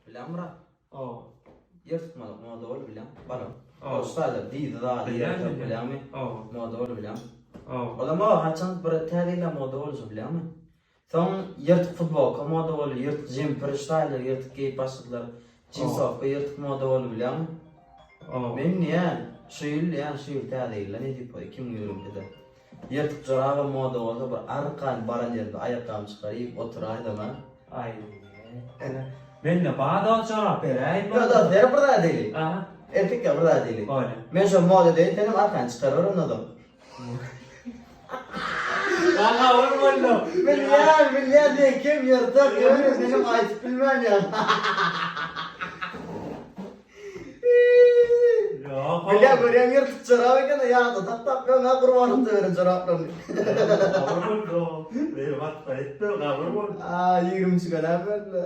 Bilen bırak. O. Yırtmalık moda ol bilen. Bana. O. Ustalar deydi daha. Bilen mi? O. Moda ol bilen. O. Olama haçan bir tarihle moda olsa bilen mi? Son yırtık futbol moda ol, yırtık jim freestyle, yırtık giyip başladılar. Cinsofka yırtık moda ol bilen mi? O. Men ya şu yıl tarihle ne deyip kim yürüm dedi. Yırtık çorabı moda olsa bir arkan baran yerinde ayakkabı çıkarıp oturaydı ben. Ay. Ben de bana cevap vereyim. Da der burada değil. Aha. Erkek ya burada değil. Öyle. Men şu moda değil, benim arkan çıkarıyorum adam. Valla vurmadım. Milyar diye kim yırtık görüyor benim ayıp bilmem ya. Yok. Milyar görüyorum yırtık çorabı gene ya da tap ben ne kurbanım da verin çoraplarını. Vurmadım. Benim hatta etti. Vurmadım. 20 çıkan böyle.